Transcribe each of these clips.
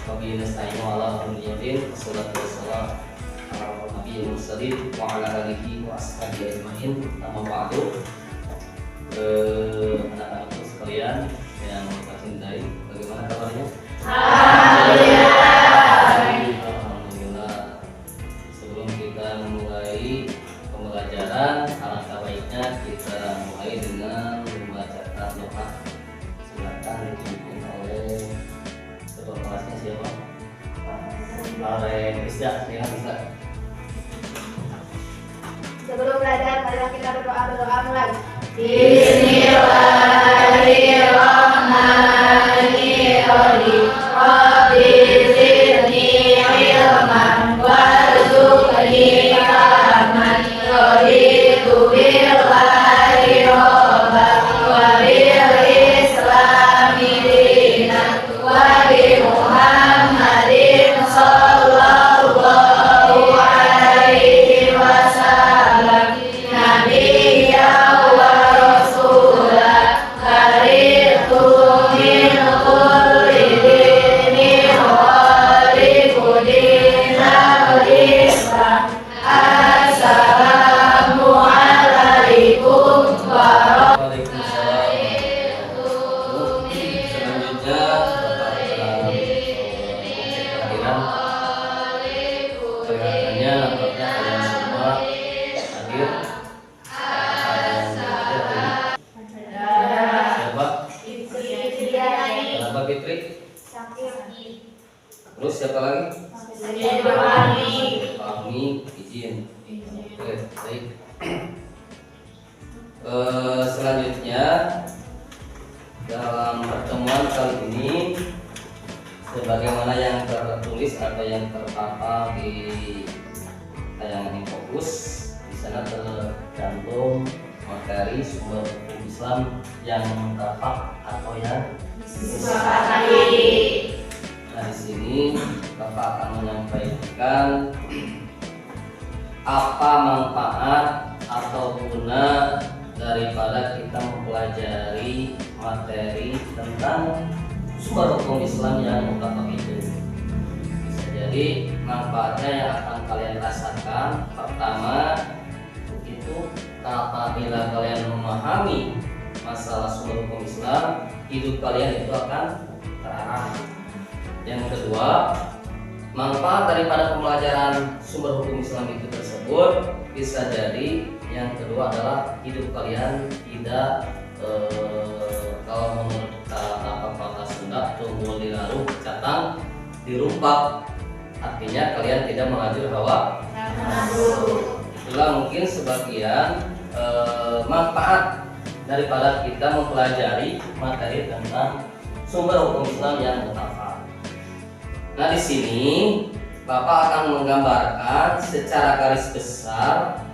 Wabillahi nasta'inu ala umuril wassalatu wassalamu ala nabiyil mursalin wa ala alihi wa ashabihi ajmain. Amma ba'du. Anak-anakku sekalian yang kita cintai, bagaimana kabarnya? Alhamdulillah. Sebelum kita memulai pembelajaran, alangkah baiknya kita mulai dengan membacakan doa. Silakan dipimpin oleh ketua kelasnya siapa? Oleh Isda, ya Isda. Sebelum belajar, marilah kita berdoa mulai. Bismillahirrahmanirrahim. Rabbi zidni ilman warzuqni fahman. Raditu billahi rabban wa bil islami dinan wa bi Muhammadin sallallahu alaihi wasallam nabiyyan wa rasulan baritu min kulli dinin warifu dinal Islam. Assalamu alaikum Waalaikumsalam. Selanjutnya kelihatannya nampaknya kalian semua hadir. Siapa? Kenapa Fitri? Terus siapa lagi? Fahmi, izin. Oke, baik. Selanjutnya dalam pertemuan kali ini, sebagaimana yang tertulis atau yang terpapar di tayangan Infokus, di sana tercantum materi sumber hukum Islam yang tepat atau yang disepakati. Nah, di sini Bapak akan menyampaikan apa manfaat atau guna daripada kita mempelajari materi tentang sumber hukum Islam yang mutlak itu. Bisa jadi manfaatnya yang akan kalian rasakan, pertama itu apabila kalian memahami masalah sumber hukum Islam, hidup kalian itu akan terarah. Yang kedua, manfaat daripada pembelajaran sumber hukum Islam itu tersebut bisa jadi yang kedua adalah hidup kalian tidak kalau menurut kata Sunda tunggul dilaruh catang dirumpak, artinya kalian tidak melajur hawa nafsu. Itulah mungkin sebagian manfaat daripada kita mempelajari materi tentang sumber hukum Islam yang mutafak. Nah, di sini Bapak akan menggambarkan secara garis besar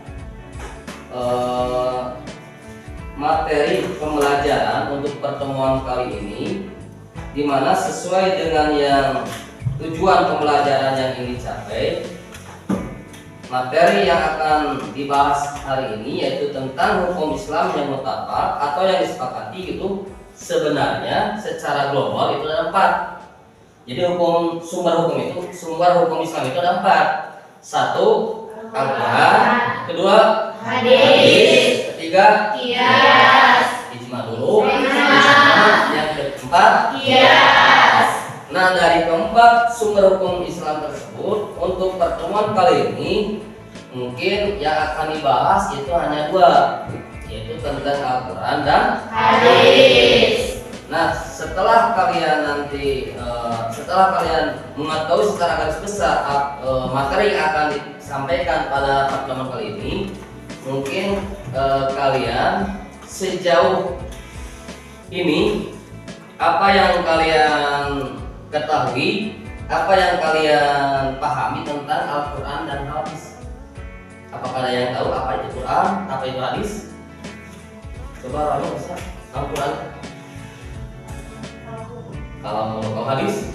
materi pembelajaran untuk pertemuan kali ini, di mana sesuai dengan yang tujuan pembelajaran yang ingin dicapai, materi yang akan dibahas hari ini yaitu tentang hukum Islam yang mutafak atau yang disepakati itu sebenarnya secara global itu ada 4. Jadi sumber hukum Islam itu ada 4. 1. Al-Quran. Kedua, hadis. Ketiga, qiyas. Ijma dulu. Yang keempat, qiyas. Nah, dari keempat sumber hukum Islam tersebut, untuk pertemuan kali ini mungkin yang akan dibahas itu hanya 2, yaitu tentang Al-Quran dan hadis. Nah, setelah kalian mengetahui secara garis besar materi yang akan disampaikan pada pertemuan kali ini, mungkin kalian sejauh ini apa yang kalian ketahui, apa yang kalian pahami tentang Al-Quran dan hadis? Apakah ada yang tahu apa itu Quran, apa itu hadis? Coba Rani bisa Al-Quran. Kalau hadis,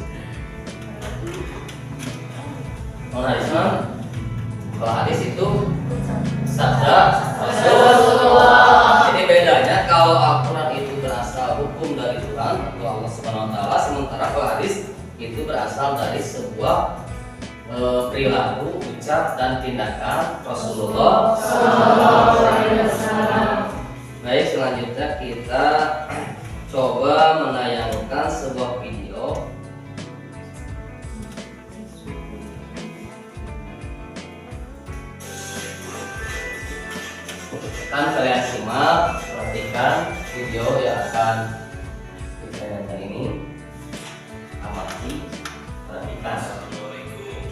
kalau hadis itu sabda Rasulullah. Jadi bedanya kalau Al-Quran itu berasal hukum dari Tuhan atau Allah Subhanahu Wa Taala, sementara kalau hadis itu berasal dari sebuah perilaku, ucap dan tindakan Rasulullah SAW. Baik, selanjutnya kita coba menayangkan sebuah video. Kan kalian simak, perhatikan video yang akan kita nyanyikan ini. Amati, perhatikan. Assalamualaikum.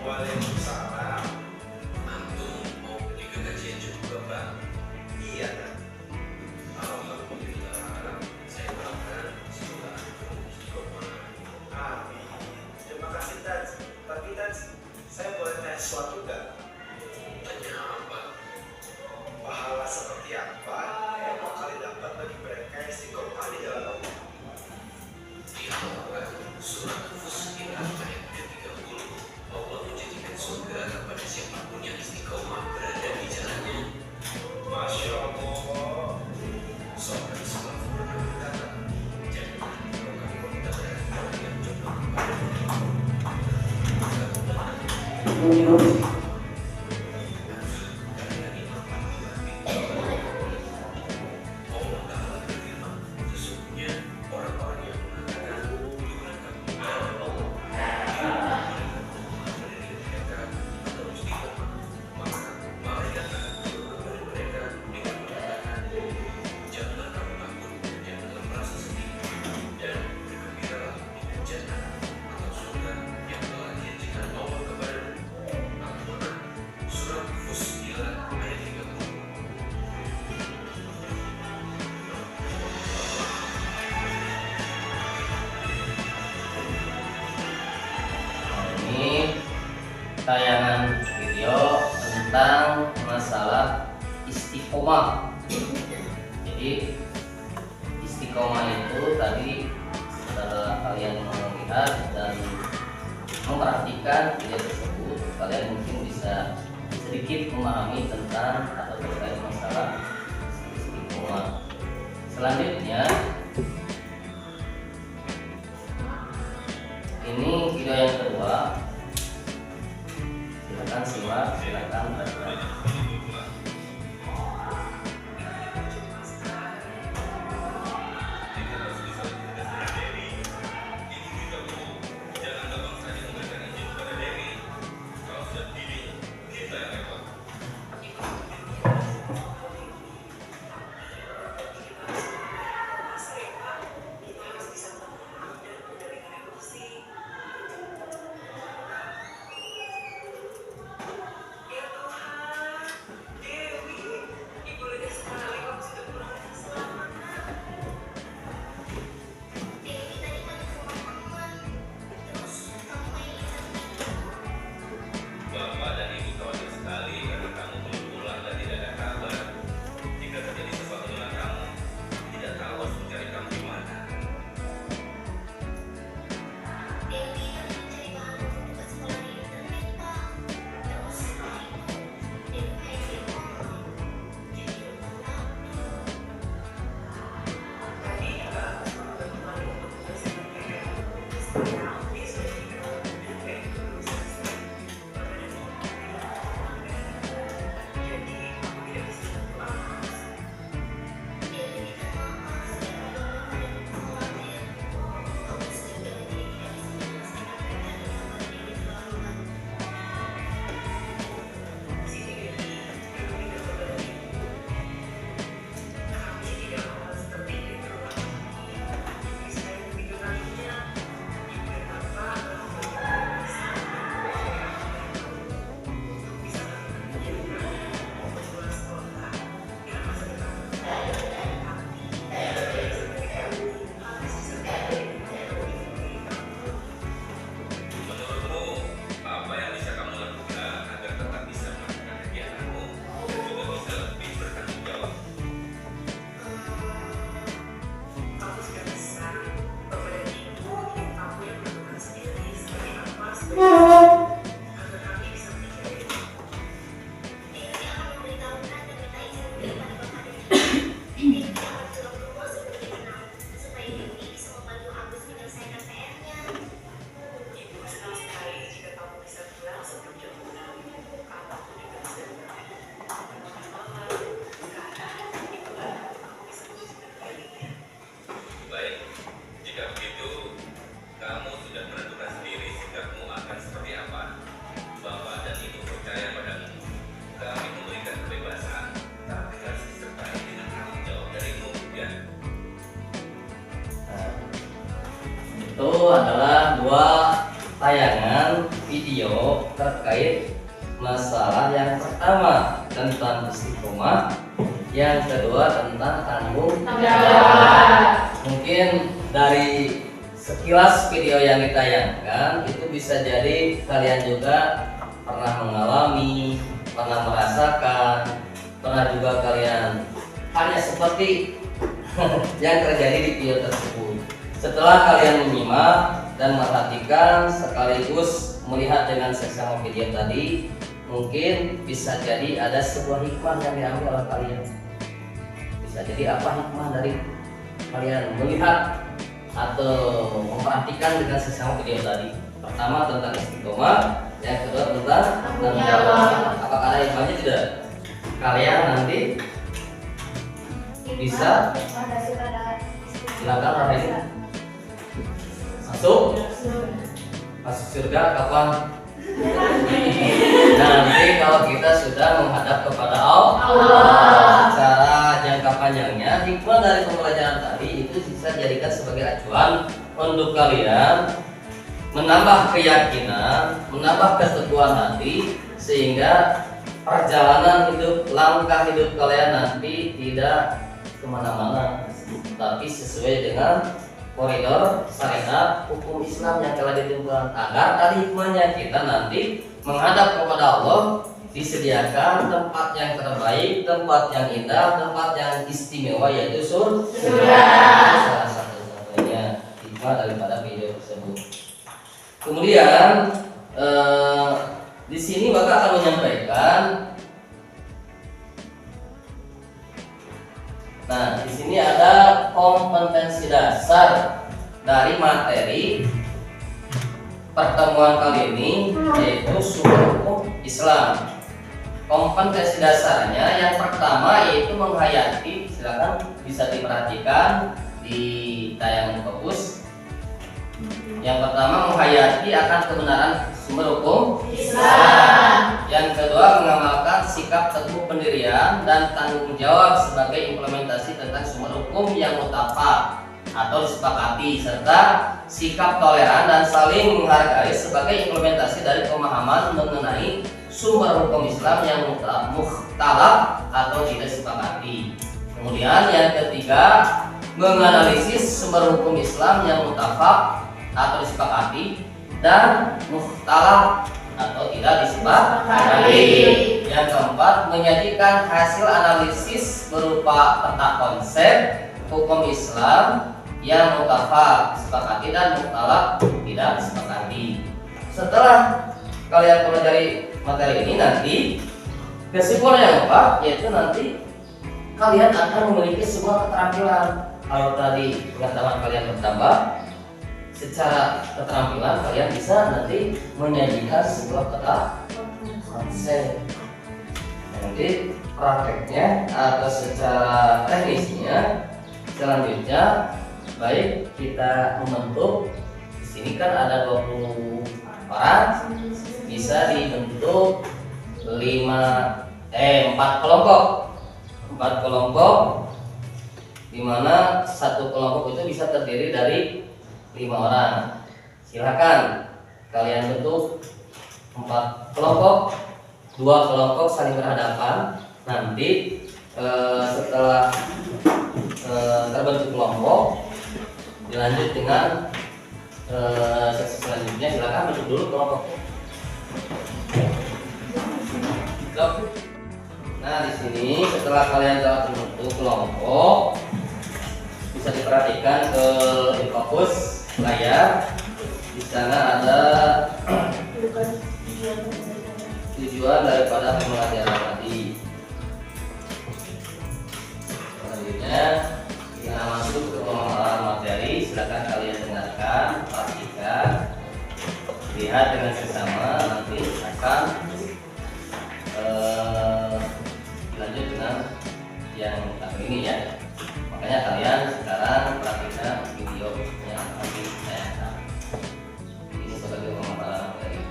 Waalaikumsalam. Antum mau pergi ke kajian juga, Pak? Iya, Nak. Alhamdulillah. Saya doakan semoga antum istiqomah. Amin. Terima kasih, Taj. Tapi Taj, saya boleh tanya sesuatu nggak? Tanya apa? Pahala seperti apa yang bakal didapat bagi mereka yang istiqomah di jalan Allah? Di Al-Quran surat Fussilat ayat ke-30, Allah menjanjikan surga kepada siapapun yang istiqomah berada di jalannya. Masya Allah. Seorang Islam pernah berkata, janganlah kalau kita berada yang jodoh kepada tayangan video tentang masalah istiqomah. Jadi istiqomah itu tadi setelah kalian melihat dan memperhatikan video tersebut, kalian mungkin bisa sedikit memahami tentang atau terkait masalah istiqomah. Selanjutnya ini video yang kedua. Silakan simak, silakan baca. itu adalah dua tayangan video terkait masalah yang pertama tentang istiqomah, yang kedua tentang tanggung jawab. Mungkin dari sekilas video yang ditayangkan itu bisa jadi kalian juga pernah mengalami, pernah merasakan, pernah juga kalian hanya seperti yang terjadi di video tersebut. Setelah kalian menyimak dan memperhatikan sekaligus melihat dengan seksama video tadi, mungkin bisa jadi ada sebuah hikmah yang diambil oleh kalian. Bisa jadi apa hikmah dari kalian melihat atau memperhatikan dengan seksama video tadi? Pertama tentang istiqomah, yang kedua tentang tanggung jawab. Apakah ada hikmahnya tidak? Kalian nanti bisa silakan Rahim masuk surga kapan? Nanti kalau kita sudah menghadap kepada Allah. Secara jangka panjangnya, hikmah dari pembelajaran tadi itu bisa dijadikan sebagai acuan untuk kalian menambah keyakinan, menambah keteguhan hati, sehingga perjalanan hidup, langkah hidup kalian nanti tidak kemana-mana, tapi sesuai dengan koridor syariat hukum Islam yang telah ditentukan, agar tadi hikmahnya kita nanti menghadap kepada Allah disediakan tempat yang terbaik, tempat yang indah, tempat yang istimewa, yaitu surga. Salah satu-satunya hikmah daripada video tersebut. Kemudian di sini Bapak akan menyampaikan. Nah, di sini ada kompetensi dasar dari materi pertemuan kali ini, yaitu sumber hukum Islam. Kompetensi dasarnya yang pertama yaitu menghayati, silakan bisa diperhatikan di tayangan fokus. Yang pertama menghayati akan kebenaran sumber hukum Islam. Yang kedua mengamalkan sikap teguh pendirian dan tanggung jawab sebagai implementasi tentang sumber hukum yang mutlak atau disepakati, serta sikap toleran dan saling menghargai sebagai implementasi dari pemahaman mengenai sumber hukum Islam yang mukhtalaf atau tidak disepakati. Kemudian yang ketiga menganalisis sumber hukum Islam yang mutlak atau disepakati dan mukhtalaf atau tidak disepakati. Yang keempat, menyajikan hasil analisis berupa peta konsep hukum Islam yang mutlak disepakati dan mukhtalaf tidak disepakati. Setelah kalian pelajari materi ini, nanti kesimpulan yang keempat yaitu nanti kalian akan memiliki sebuah keterampilan. Kalau tadi pengetahuan kalian bertambah, secara keterampilan kalian bisa nanti menyajikan sebuah peta konsep. Nanti prakteknya atau secara teknisnya selanjutnya, baik kita membentuk di sini kan ada 20 orang, bisa dibentuk 4 kelompok. 4 kelompok di mana satu kelompok itu bisa terdiri dari 5 orang. Silakan kalian bentuk 4 kelompok, 2 kelompok saling berhadapan. Nanti setelah terbentuk kelompok, dilanjut dengan sesi selanjutnya. Silakan bentuk dulu kelompoknya. Nah, di sini setelah kalian telah terbentuk kelompok, bisa diperhatikan ke fokus layar. Di sana ada tujuan daripada pembelajaran tadi. Selanjutnya kita masuk ke pemaparan materi. Silakan kalian dengarkan, perhatikan, lihat dengan sesama. Nanti akan lanjut dengan yang satu ini ya. Makanya kalian sekarang perhatikan video yang nanti saya akan. Ini sebagai pemaparan materi.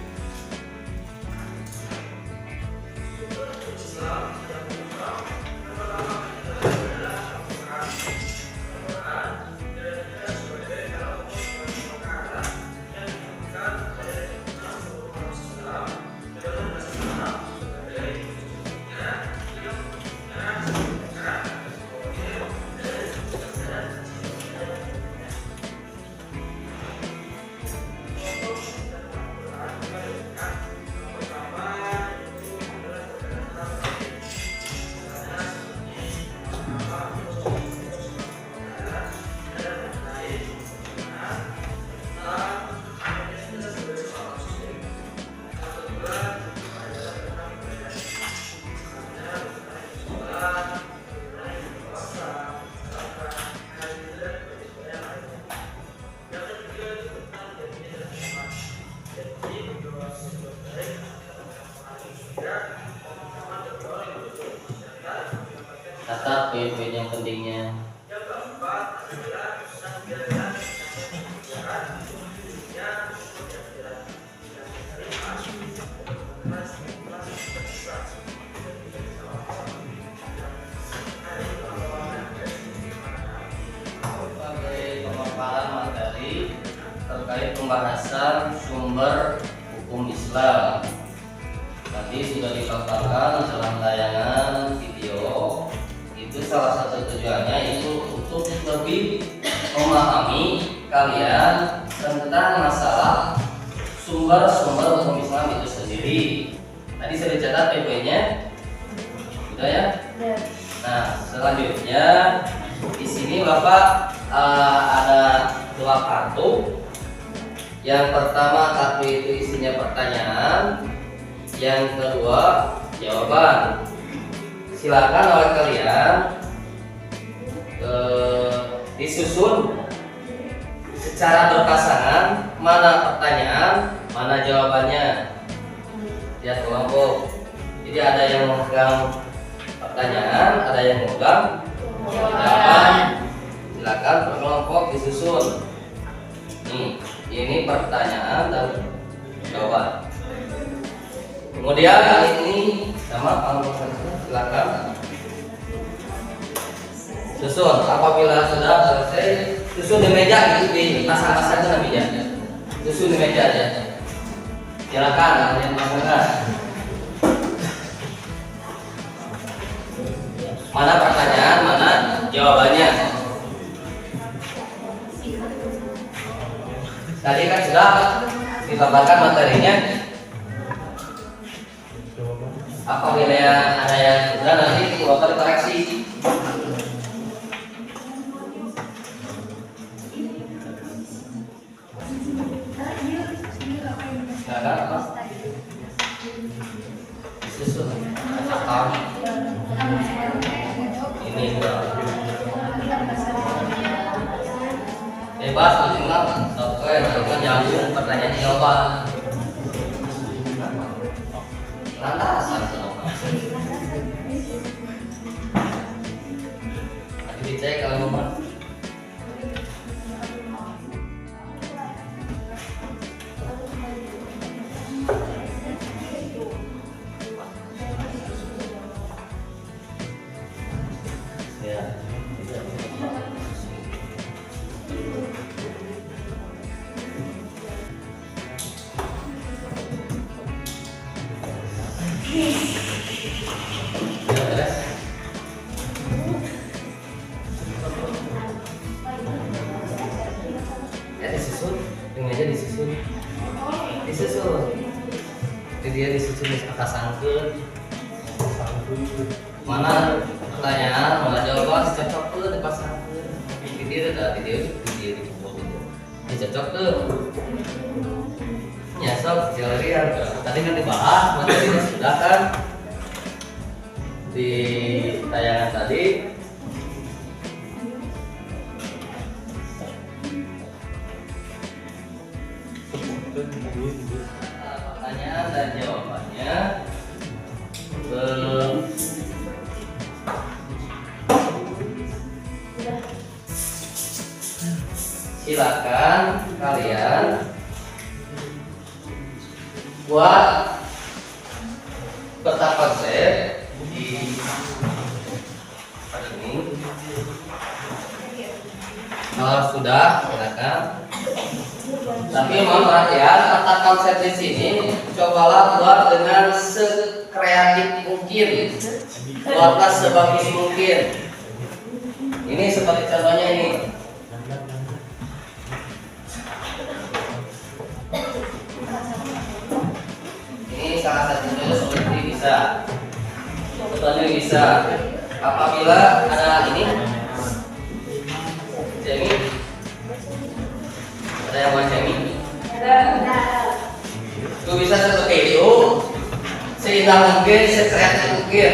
poin-poin yang pentingnya. Yang keempat adalah penampilan sebagai pemaparan materi terkait pembahasan sumber hukum Islam. Tadi sudah dipaparkan dalam tayangan video. Itu salah satu tujuannya itu untuk lebih memahami kalian tentang masalah sumber-sumber hukum Islam itu sendiri. Tadi saya dicatat PP-nya, sudah ya? Nah, selanjutnya di sini Bapak ada 2 kartu. Yang pertama kartu itu isinya pertanyaan, yang kedua jawaban. Silakan oleh kalian disusun secara berpasangan, mana pertanyaan, mana jawabannya. Lihat kelompok. Jadi ada yang memegang pertanyaan, ada yang memegang jawaban. Silakan per kelompok disusun. Nih, ini pertanyaan dan jawaban. Kemudian kali ini sama kalau silakan susun. Apabila sudah selesai, susun di meja, gitu, dipasang-pasang ke meja. Susun di meja aja. Silakan yang masukkan. Mana pertanyaan, mana jawabannya. Tadi kan sudah dipaparkan materinya. Apabila ada yang sudah, nanti bakal dikoreksi. Silakan apa? Susun. Apa? Ini bebas maksimal. Oke, lakukan nyambung pertanyaan jawaban. Lantasan nanti dicek kalau mau. Ya. Disusun, ini aja disusun. Jadi dia disusun atas angkut. Mana pertanyaan, mana jawaban, cocok tuh dipasang. Dia cocok tuh. Ya sob, lihat. Tadi kan dibahas, materinya sudah kan di tayangan tadi. Pertanyaan dan jawabannya silakan kalian buat peta konsep di ini. Kalau sudah, silakan. Tapi mohon perhatian, tata konsep di sini cobalah buat dengan sekreatif mungkin, buatlah sebagus mungkin. Ini seperti contohnya ini. Ini salah satunya seperti bisa. Contohnya bisa. Apabila ada ini, jadi ada yang macam ini. Itu bisa seperti itu, seindah mungkin, sekreatif mungkin.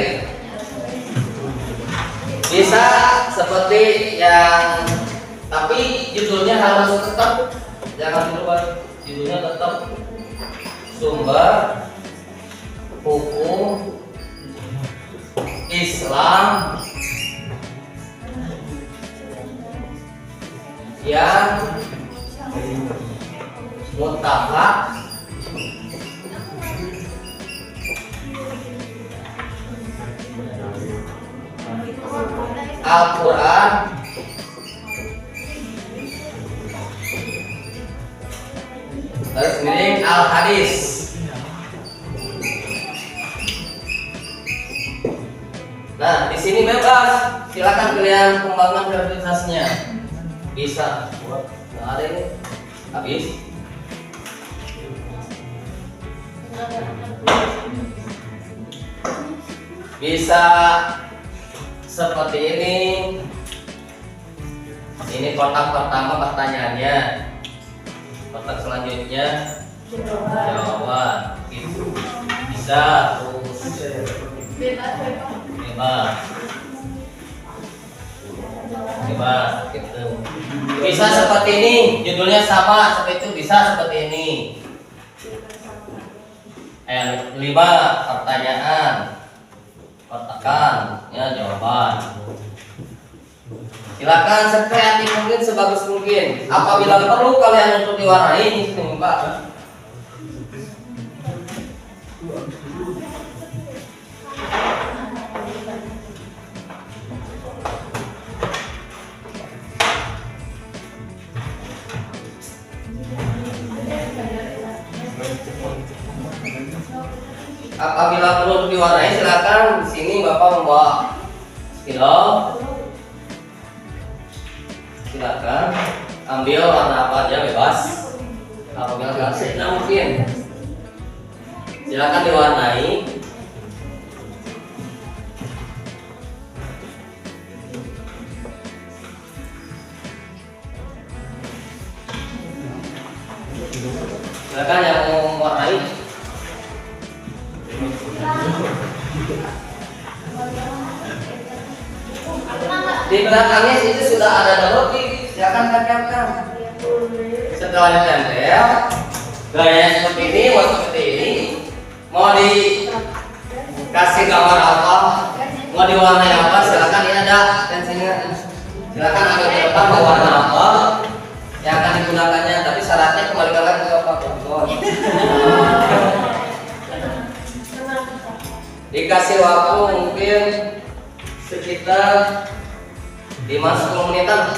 Bisa seperti yang, tapi judulnya harus tetap, jangan berubah. Judulnya tetap sumber hukum Islam yang muttafaq Al-Quran terus miring Al-Hadis. Nah, di sini bebas. Silakan kalian kembangkan kreativitasnya. Bisa. Nah, ada ini. Habis. Bisa seperti ini. Ini kotak pertama pertanyaannya. Kotak selanjutnya jawaban. Gitu. Bisa terus bebas gitu. Bisa seperti ini, judulnya sama seperti itu, bisa seperti ini. 5 pertanyaan, kotakan ya jawaban. Silakan sekreatif mungkin, sebagus mungkin. Apabila perlu kalian untuk diwarnai ini sini Pak. Apabila perlu diwarnai silakan. Di sini Bapak membawa spidol. Silakan ambil warna apa aja bebas. Apabila kalian sedang mungkin silakan diwarnai. Silakan yang mau mewarnai. Di belakangnya itu sudah ada double klik, silakan tempelkan. Setelah ditempel, gaya seperti ini, buat seperti ini. Mau dikasih gambar apa, mau diwarnai apa, silakan. Ini ada pensilnya. Silakan ambil ke depan mau warna apa yang akan digunakannya. Tapi syaratnya kembalikan lagi ke Pak Bogor. Dikasih waktu mungkin sekitar 5-10 menitan.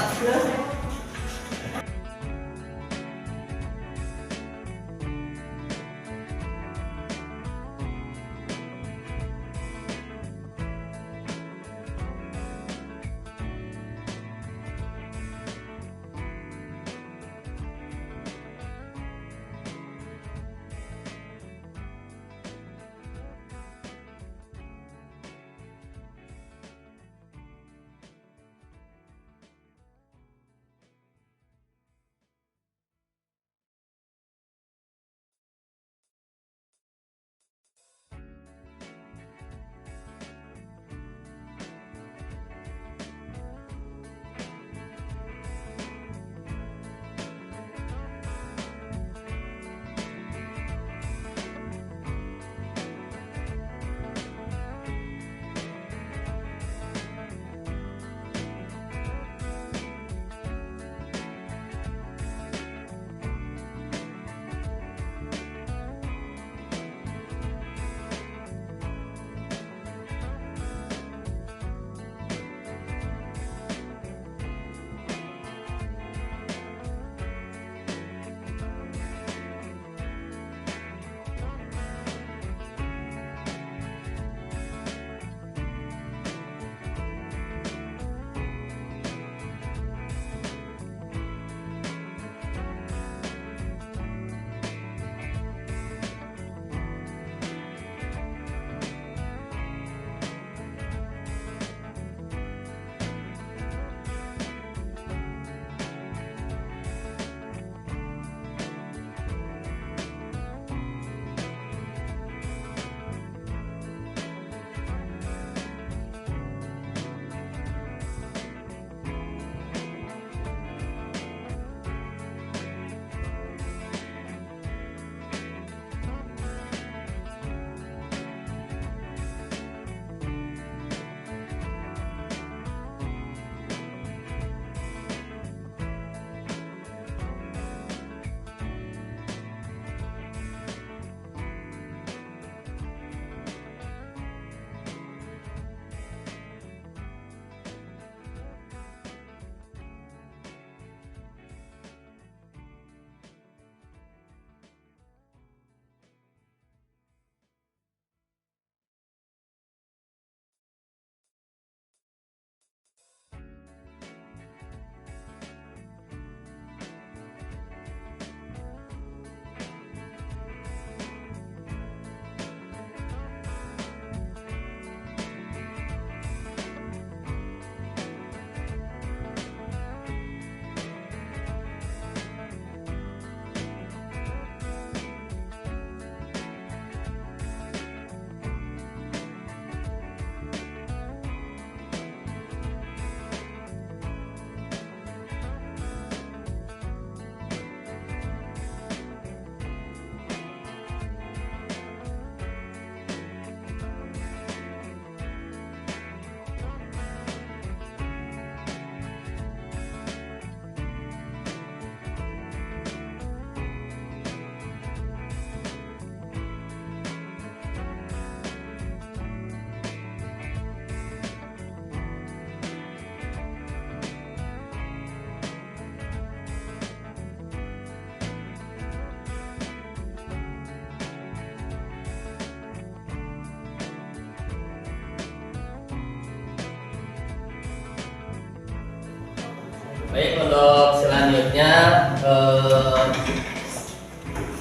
Baik, untuk selanjutnya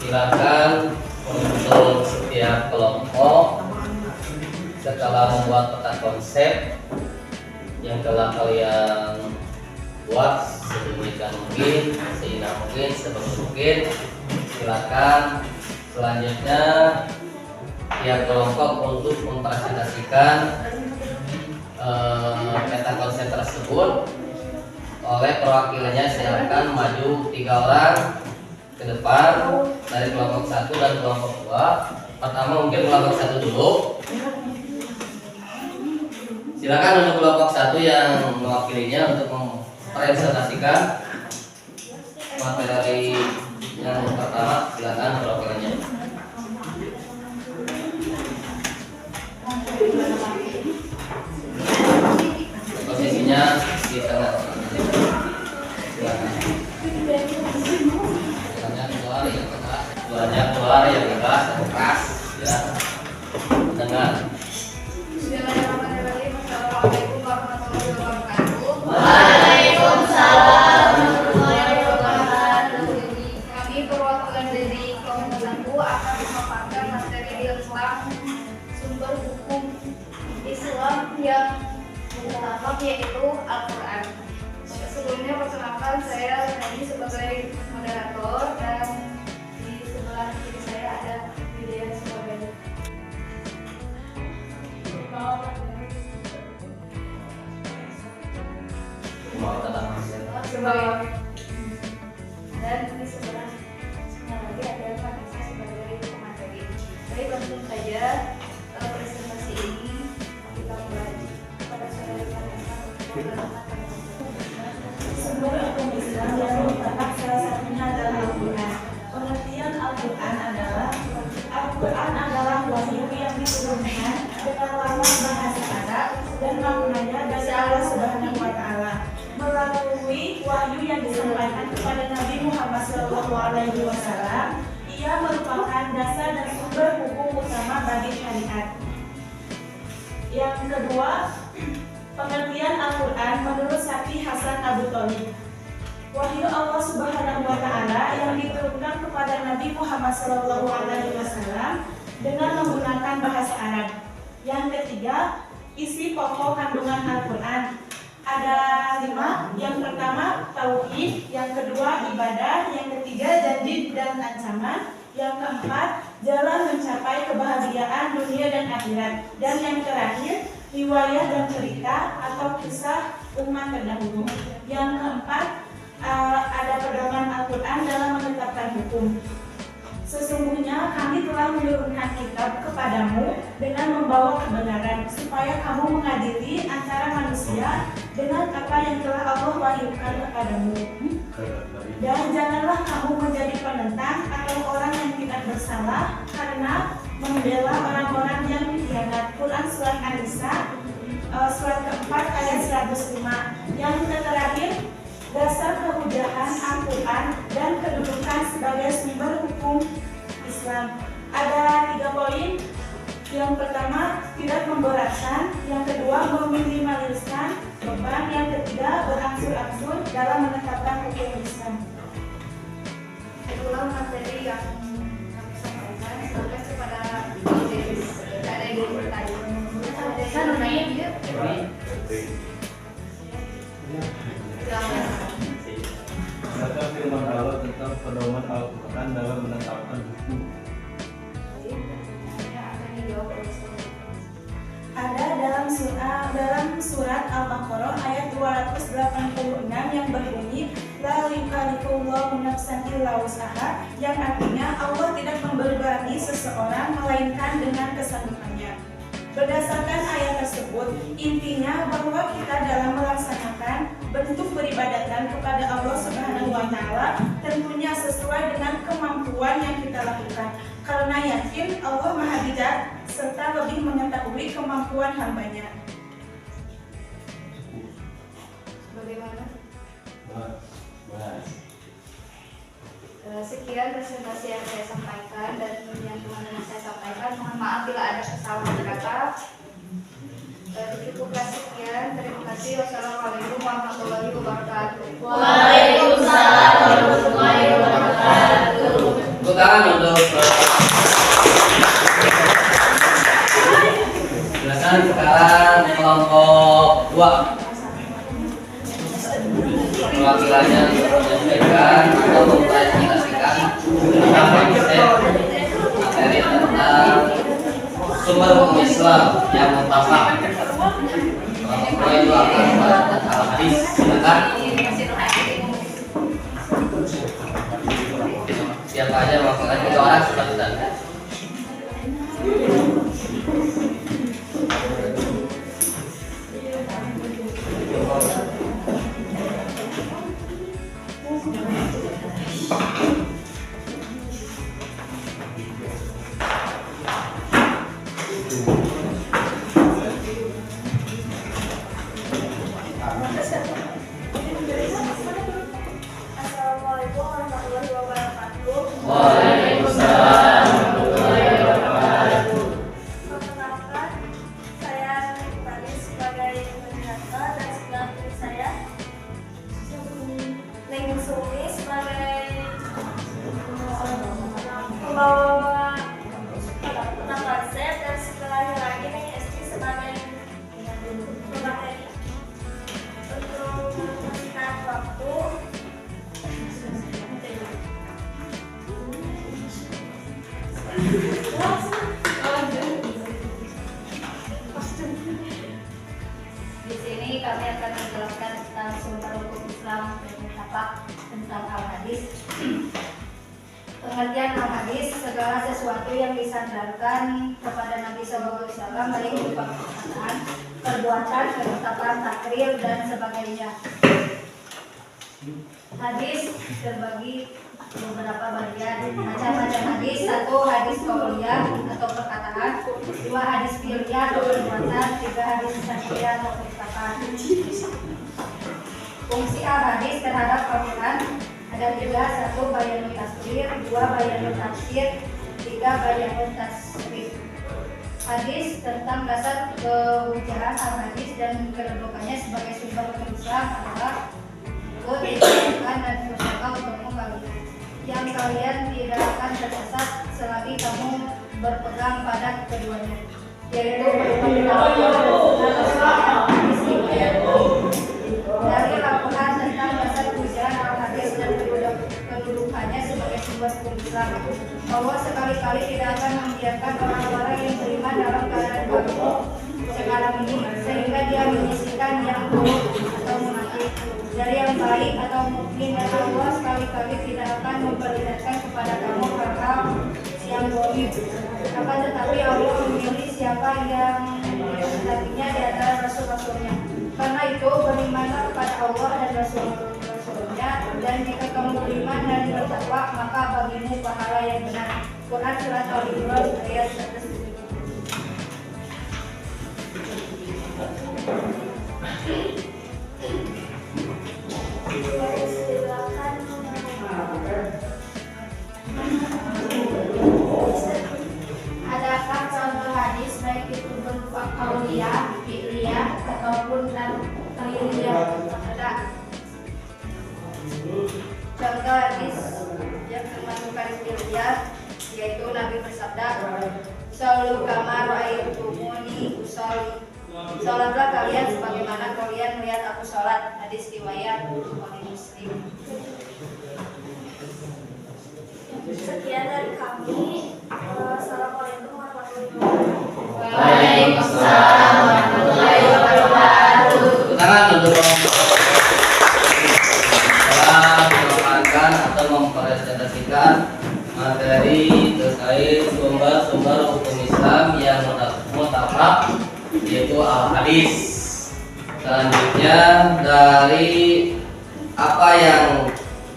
silakan untuk setiap kelompok setelah membuat peta konsep yang telah kalian buat sedemikian mungkin, seindah mungkin, sebagus mungkin, silakan selanjutnya tiap kelompok untuk mempresentasikan peta konsep tersebut. Oleh perwakilannya silakan maju 3 orang ke depan dari kelompok 1 dan kelompok 2. Pertama mungkin kelompok 1 dulu. Silakan untuk kelompok 1 yang mewakilinya untuk mempresentasikan materi yang pertama. Silakan perwakilannya. Posisinya di tengah. Suaranya keluar yang keras dan keras ya. Dengar. Assalamualaikum warahmatullahi wabarakatuh. Waalaikumsalam warahmatullahi wabarakatuh. Kami perwakilan dari kelompok 1 akan memaparkan materi tentang sumber hukum Islam yang pertama yaitu Al-Quran. Sebelumnya perkenalkan saya Nani sebagai moderator dan di sebelah kiri saya ada Widya sebagai dan di sebelah lagi ada Vanessa sebagai pemateri. Baik, langsung saja presentasi ini kita mulai kepada saudari Vanessa untuk memperkenalkan. Sumber hukum Islam yang merupakan salah satunya adalah Al-Quran. Pengertian Al-Quran adalah wahyu yang diturunkan dengan lafaz bahasa Arab dan maknanya dari Allah Subhanahu wa Ta'ala. Melalui wahyu yang disampaikan kepada Nabi Muhammad SAW, ia merupakan dasar dan sumber hukum utama bagi syariat. Yang kedua, pengertian Al-Quran menurut Syekh Hasan Abu Thalib. Wahyu Allah Subhanahu wa Ta'ala yang diturunkan kepada Nabi Muhammad SAW dengan menggunakan bahasa Arab. Yang ketiga, isi pokok kandungan Al-Quran. Ada 5. Yang pertama tauhid, yang kedua ibadah, yang ketiga janji dan ancaman, yang keempat jalan mencapai kebahagiaan dunia dan akhirat, dan yang terakhir riwayat dan cerita atau kisah umat terdahulu. Yang keempat ada pedoman Al-Quran dalam menetapkan hukum. Sesungguhnya kami telah menurunkan kitab kepadamu dengan membawa kebenaran, supaya kamu mengadili antara manusia dengan apa yang telah Allah wahyukan kepadamu. Dan janganlah kamu menjadi penentang atau orang yang tidak bersalah karena membela orang-orang yang mengkhianat. Quran Surat An-Nisa surat keempat ayat 105. Yang terakhir, dasar kehujahan Al-Quran dan kedudukan sebagai sumber hukum Islam. Ada 3 poin. Yang pertama, tidak memberatkan. Yang kedua, meminimaliskan beban. Yang ketiga, berangsur-angsur dalam menetapkan hukum Islam. Itulah materi yang kami sampaikan. Sampai kepada ada yang bertanya. Adakah firman Allah tentang pedoman Al-Quran dalam menetapkan hukum? Ada dalam surat Al-Baqarah ayat 286 yang berbunyi la yukallifullahu nafsan illa wus'aha, yang artinya Allah tidak membebani seseorang melainkan dengan kesanggupannya. Berdasarkan ayat tersebut, intinya bahwa kita dalam melaksanakan bentuk peribadatan kepada Allah Subhanahu wa Ta'ala tentunya sesuai dengan kemampuan yang kita lakukan, karena yakin Allah Maha Bijak serta lebih mengetahui kemampuan hambanya. Bagaimana? Sekian presentasi yang saya sampaikan dan yang teman-teman saya sampaikan. Mohon maaf bila ada kesalahan kata. Cukuplah sekian. Terima kasih. kasih. Wassalamualaikum warahmatullahi wabarakatuh. Waalaikumsalam warahmatullahi wabarakatuh. Tepuk tangan untuk silakan sekarang kelompok 2 perwakilannya untuk menyampaikan atau mempresentasikan tentang konsep materi tentang sumber hukum Islam yang mutafak. Kelompok 2 itu akan membacakan al-hadis. Silakan. Siapa aja mewakilkan 3 orang sudah kita. Assalamualaikum warahmatullahi wabarakatuh. Waalaikumsalam warahmatullahi wabarakatuh. Perkenalkan, saya Nani sebagai penjata dan sebelah kiri saya Neng Sumi sebagai pembawa tentang konsep dan sebelahnya lagi Neng Esti sebagai pemateri. Untuk mempersingkat waktu, di sini kami akan menjelaskan tentang sumber hukum Islam dan mutafak tentang al-hadis. Pengertian al-hadis, segala sesuatu yang disandarkan kepada Nabi SAW baik berupa perkataan, perbuatan, ketetapan, takrir dan sebagainya. Hadis terbagi beberapa bagian. Macam-macam hadis: 1 hadis qauliyah atau perkataan, 2 hadis fi'liyah atau perbuatan, 3 hadis syar'iyyah atau ketetapan. Fungsi al-hadis terhadap Al-Quran ada 3: 1 bayanul tafsir, 2 bayanul tafsir, 3 bayanul tasrif. Hadis tentang dasar kehujahan al-hadis dan kedudukannya sebagai sumber hukum Islam adalah dikatakan dan bersama untukmu kalian, yang kalian tidak akan tersesat selagi kamu berpegang pada keduanya, yaitu dari Al-Quran tentang dasar kehujahan al-hadis dan kedudukannya sebagai sumber hukum Islam. Allah sekali-kali tidak akan membiarkan orang-orang yang beriman dalam keadaan baku sekarang ini, sehingga dia menyisihkan yang buruk atau munafik dari yang baik atau mukmin, dan Allah sekali-kali tidak akan memperlihatkan kepada kamu hal-hal yang zalim. Akan tetapi Allah memilih siapa yang dikehendakinya di antara rasul-rasulnya. Karena itu berimanlah kepada Allah dan rasul-rasulnya, dan jika kamu beriman dan bertakwa maka bagimu pahala yang benar. Quran surat Al-Imran ayat 107. Adakah contoh hadis baik itu berupa qauliyah, fi'liyah ataupun takririah? Ada. Contoh hadis yang termasuk hadis fi'liyah yaitu Nabi bersabda, "Shallu kama ra'aitumuni usolli." Salatlah kalian sebagaimana kalian melihat aku salat. Hadis riwayat Bukhari Muslim. Sekian dari kami. Assalamualaikum warahmatullahi wabarakatuh. Waalaikumsalam warahmatullahi wabarakatuh. Tangan untuk memaparkan atau mempresentasikan materi terkait sumber-sumber hukum Islam yang mutafak, yaitu al-hadis. Selanjutnya dari apa yang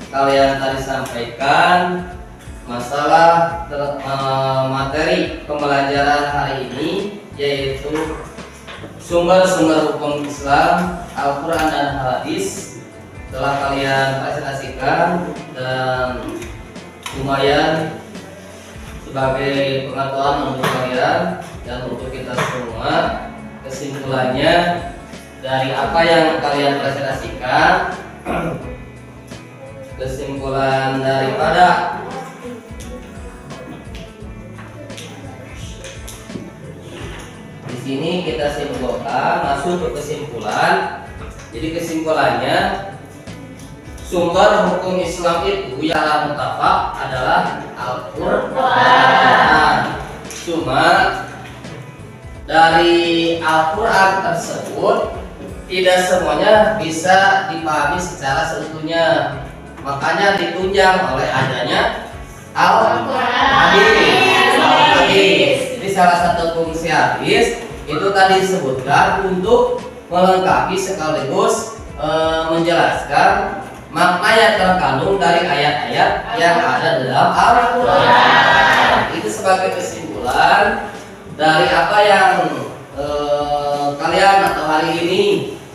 kalian tadi sampaikan, masalah materi pembelajaran hari ini yaitu sumber-sumber hukum Islam, Al-Quran dan hadis telah kalian presentasikan dan lumayan sebagai pengetahuan untuk kalian dan untuk kita semua. Kesimpulannya dari apa yang kalian presentasikan, kesimpulan daripada di sini kita simpulkan, masuk ke kesimpulan. Jadi kesimpulannya, sumber hukum Islam itu yang mutafak adalah Al-Quran. Cuma dari Al-Quran tersebut tidak semuanya bisa dipahami secara seutuhnya, makanya ditunjang oleh adanya Al-Hadis. Jadi salah satu fungsi hadis itu tadi disebutkan untuk melengkapi sekaligus menjelaskan makna yang terkandung dari ayat-ayat yang ada dalam Al-Quran. Itu sebagai kesimpulan dari apa yang kalian atau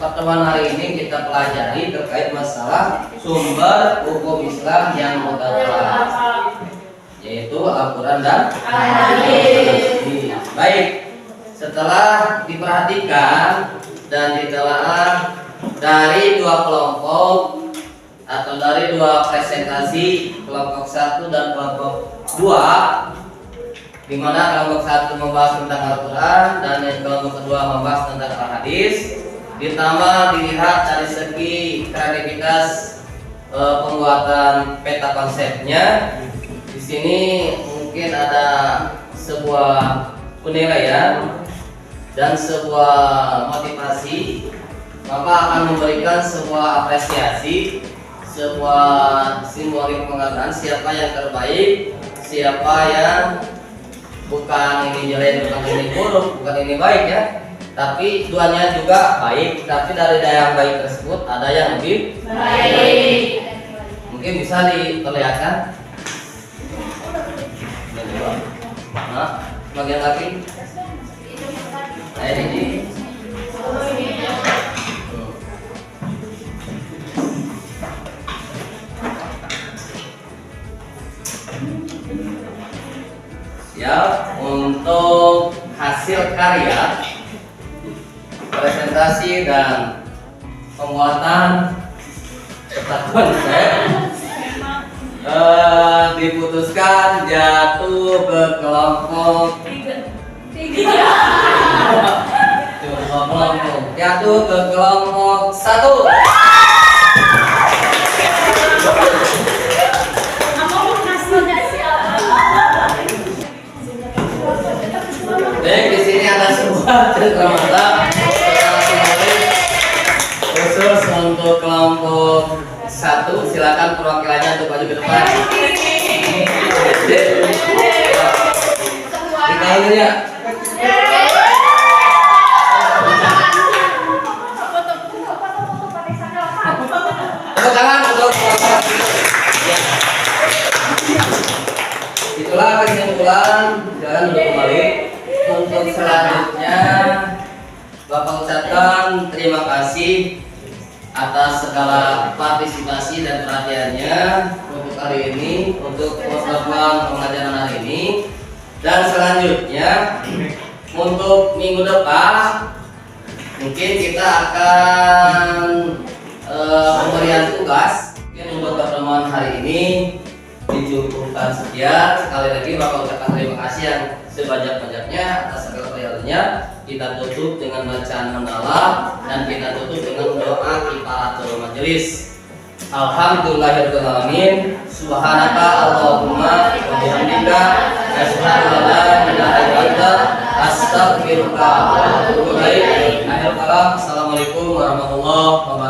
pertemuan hari ini kita pelajari terkait masalah sumber hukum Islam yang mutawat, yaitu Al-Quran dan Hadis. Baik, setelah diperhatikan dan ditelaah dari dua kelompok atau dari dua presentasi, kelompok 1 dan kelompok 2, di mana kelompok 1 membahas tentang Al-Quran dan yang kelompok kedua membahas tentang Al-Hadis, ditambah dilihat dari segi kreativitas pembuatan peta konsepnya. Di sini mungkin ada sebuah penilaian dan sebuah motivasi, Bapak akan memberikan sebuah apresiasi, sebuah simbolik penghargaan siapa yang terbaik, siapa yang bukan ini jelek, bukan ini buruk, bukan ini baik ya, tapi duanya juga baik, tapi dari yang baik tersebut ada yang lebih baik. Mungkin bisa diperlihatkan. Nah, bagian lagi. Nah, ini. Ya, untuk hasil karya presentasi dan pembuatan peta konsep diputuskan jatuh ke kelompok jatuh ke kelompok 1. Baik, di sini ada sebuah cerita khusus untuk kelompok 1. Silakan perwakilannya untuk maju ke depan. Kita dulu ya. Tepuk tangan untuk itulah kesimpulan. Silakan duduk kembali. Untuk selanjutnya Bapak ucapkan terima kasih atas segala partisipasi dan perhatiannya untuk hari ini, untuk pertemuan pembelajaran hari ini. Dan selanjutnya untuk minggu depan mungkin kita akan pemberian tugas. Mungkin untuk pertemuan hari ini dicukupkan sekian. Sekali lagi Bapak ucapkan terima kasih yang sebanyak-banyaknya atas segala perhatiannya. Kita tutup dengan bacaan mendalam dan kita tutup dengan doa kifaratul majelis. Alhamdulillahirabbil alamin. Subhanaka Allahumma wa bihamdika asyhadu an la ilaha illa anta astaghfiruka wa atubu ilaik. Akhir kalam. Assalamualaikum warahmatullahi wabarakatuh.